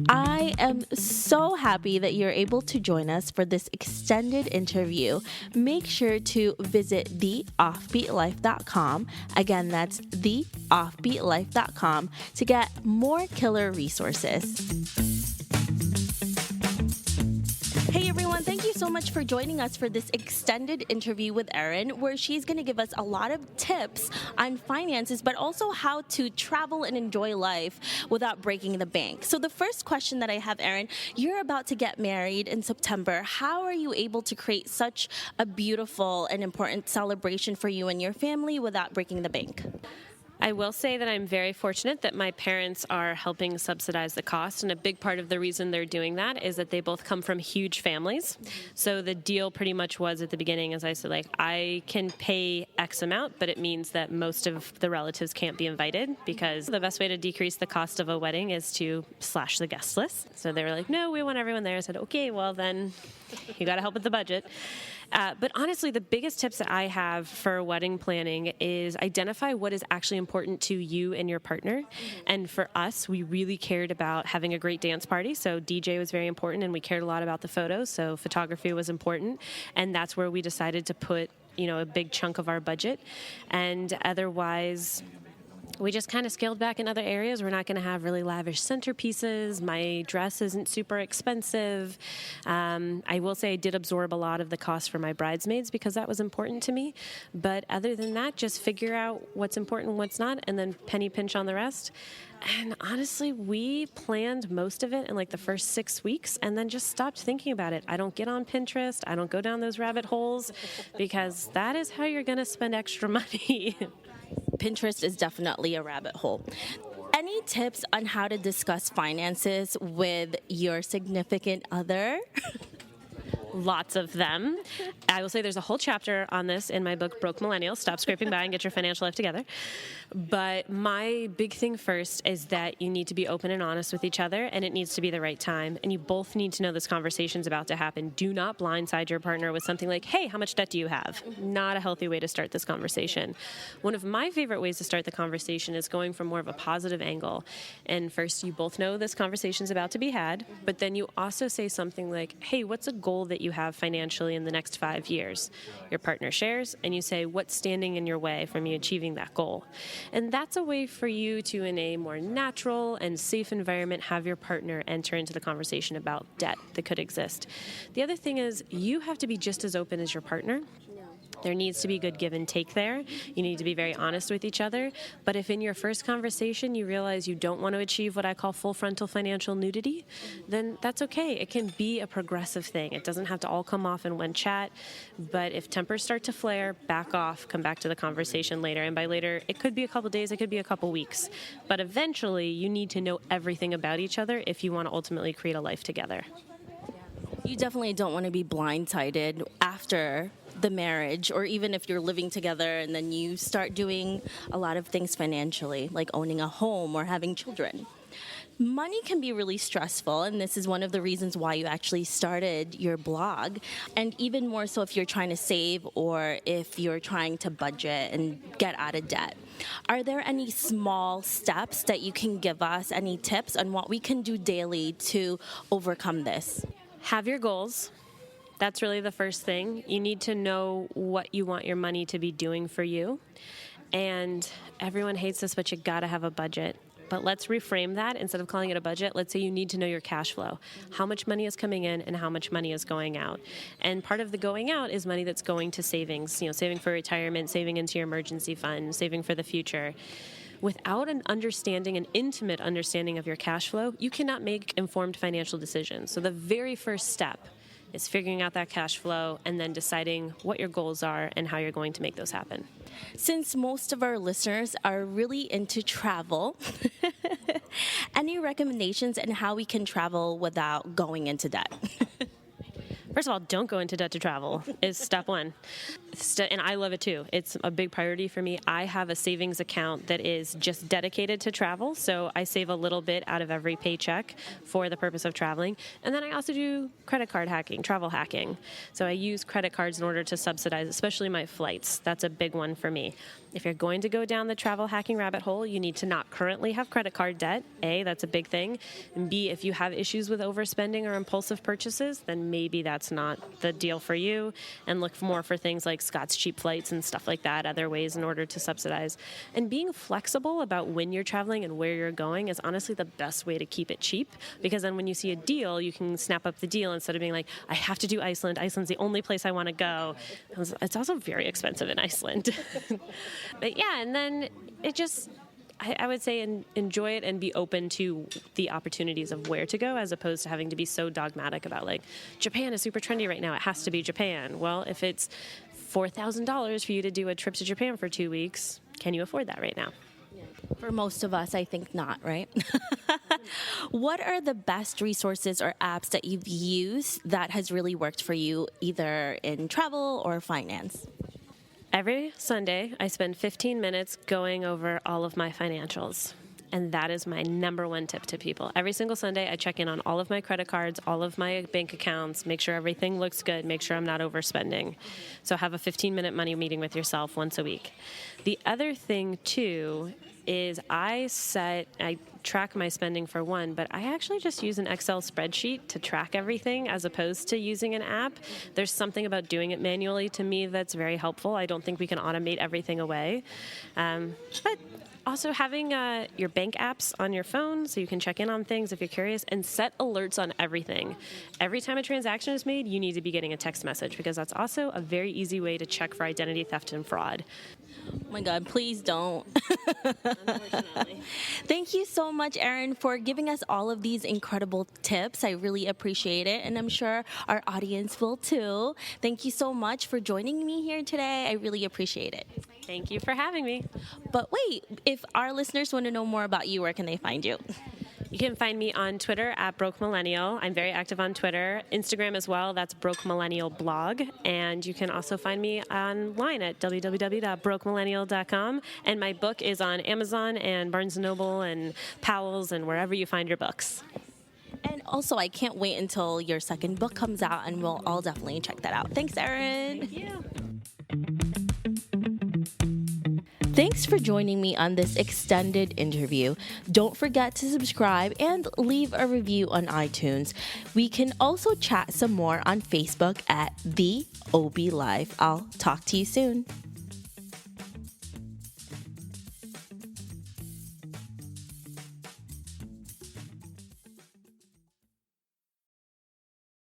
I am so happy that you're able to join us for this extended interview. Make sure to visit theoffbeatlife.com. Again, that's theoffbeatlife.com to get more killer resources. Hey everyone, thank you so much for joining us for this extended interview with Erin, where she's going to give us a lot of tips on finances, but also how to travel and enjoy life without breaking the bank. So the first question that I have, Erin, you're about to get married in September. How are you able to create such a beautiful and important celebration for you and your family without breaking the bank? I will say that I'm very fortunate that my parents are helping subsidize the cost, and a big part of the reason they're doing that is that they both come from huge families. So the deal pretty much was at the beginning, as I said, like, I can pay X amount, but it means that most of the relatives can't be invited, because the best way to decrease the cost of a wedding is to slash the guest list. So they were like, no, we want everyone there. I said, okay, well then you got to help with the budget. But honestly, the biggest tips that I have for wedding planning is identify what is actually important to you and your partner. And for us, we really cared about having a great dance party. So DJ was very important, and we cared a lot about the photos. So photography was important. And that's where we decided to put, a big chunk of our budget. And otherwise, we just kind of scaled back in other areas. We're not going to have really lavish centerpieces. My dress isn't super expensive. I will say I did absorb a lot of the cost for my bridesmaids because that was important to me. But other than that, just figure out what's important and what's not, and then penny pinch on the rest. And honestly, we planned most of it in like the first 6 weeks and then just stopped thinking about it. I don't get on Pinterest. I don't go down those rabbit holes, because that is how you're going to spend extra money. Pinterest is definitely a rabbit hole. Any tips on how to discuss finances with your significant other? Lots of them. I will say there's a whole chapter on this in my book, Broke Millennials, Stop Scraping By and Get Your Financial Life Together. But my big thing first is that you need to be open and honest with each other, and it needs to be the right time. And you both need to know this conversation's about to happen. Do not blindside your partner with something like, hey, how much debt do you have? Not a healthy way to start this conversation. One of my favorite ways to start the conversation is going from more of a positive angle. And first, you both know this conversation's about to be had, but then you also say something like, hey, what's a goal that you have financially in the next 5 years? Your partner shares, and you say, what's standing in your way from you achieving that goal? And that's a way for you to, in a more natural and safe environment, have your partner enter into the conversation about debt that could exist. The other thing is, you have to be just as open as your partner. There needs to be good give and take there. You need to be very honest with each other. But if in your first conversation you realize you don't want to achieve what I call full frontal financial nudity, then that's okay. It can be a progressive thing. It doesn't have to all come off in one chat. But if tempers start to flare, back off, come back to the conversation later. And by later, it could be a couple days, it could be a couple weeks. But eventually, you need to know everything about each other if you want to ultimately create a life together. You definitely don't want to be blindsided after the marriage, or even if you're living together and then you start doing a lot of things financially, like owning a home or having children. Money can be really stressful, and this is one of the reasons why you actually started your blog, and even more so if you're trying to save or if you're trying to budget and get out of debt. Are there any small steps that you can give us, any tips on what we can do daily to overcome this? Have your goals. That's really the first thing. You need to know what you want your money to be doing for you. And everyone hates this, but you gotta have a budget. But let's reframe that. Instead of calling it a budget, let's say you need to know your cash flow. How much money is coming in and how much money is going out. And part of the going out is money that's going to savings, saving for retirement, saving into your emergency fund, saving for the future. Without an intimate understanding of your cash flow, you cannot make informed financial decisions. So the very first step is figuring out that cash flow and then deciding what your goals are and how you're going to make those happen. Since most of our listeners are really into travel, any recommendations on how we can travel without going into debt? First of all, don't go into debt to travel is step one. and I love it too. It's a big priority for me. I have a savings account that is just dedicated to travel. So I save a little bit out of every paycheck for the purpose of traveling. And then I also do credit card hacking, travel hacking. So I use credit cards in order to subsidize, especially my flights. That's a big one for me. If you're going to go down the travel hacking rabbit hole, you need to not currently have credit card debt. A, that's a big thing. And B, if you have issues with overspending or impulsive purchases, then maybe that's not the deal for you. And look more for things like Scott's Cheap Flights and stuff like that, other ways in order to subsidize. And being flexible about when you're traveling and where you're going is honestly the best way to keep it cheap, because then when you see a deal, you can snap up the deal instead of being like, I have to do Iceland. Iceland's the only place I want to go. It's also very expensive in Iceland. But yeah, and then it just, I would say enjoy it and be open to the opportunities of where to go, as opposed to having to be so dogmatic about like, Japan is super trendy right now, it has to be Japan. Well, if it's $4,000 for you to do a trip to Japan for 2 weeks, can you afford that right now? For most of us, I think not, right? What are the best resources or apps that you've used that has really worked for you, either in travel or finance? Every Sunday, I spend 15 minutes going over all of my financials. And that is my number one tip to people. Every single Sunday, I check in on all of my credit cards, all of my bank accounts, make sure everything looks good, make sure I'm not overspending. So have a 15-minute money meeting with yourself once a week. The other thing, too, is I track my spending for one, but I actually just use an Excel spreadsheet to track everything as opposed to using an app. There's something about doing it manually to me that's very helpful. I don't think we can automate everything away. But also having your bank apps on your phone so you can check in on things if you're curious, and set alerts on everything. Every time a transaction is made, you need to be getting a text message, because that's also a very easy way to check for identity theft and fraud. Oh my God, please don't. Unfortunately. Thank you so much, Erin, for giving us all of these incredible tips. I really appreciate it, and I'm sure our audience will too. Thank you so much for joining me here today. I really appreciate it. Thank you for having me. But wait, if our listeners want to know more about you, where can they find you? You can find me on Twitter at Broke Millennial. I'm very active on Twitter. Instagram as well. That's Broke Millennial Blog. And you can also find me online at www.brokemillennial.com. And my book is on Amazon and Barnes & Noble and Powell's and wherever you find your books. And also, I can't wait until your second book comes out, and we'll all definitely check that out. Thanks, Erin. Thank you. Thanks for joining me on this extended interview. Don't forget to subscribe and leave a review on iTunes. We can also chat some more on Facebook at The OB Life. I'll talk to you soon.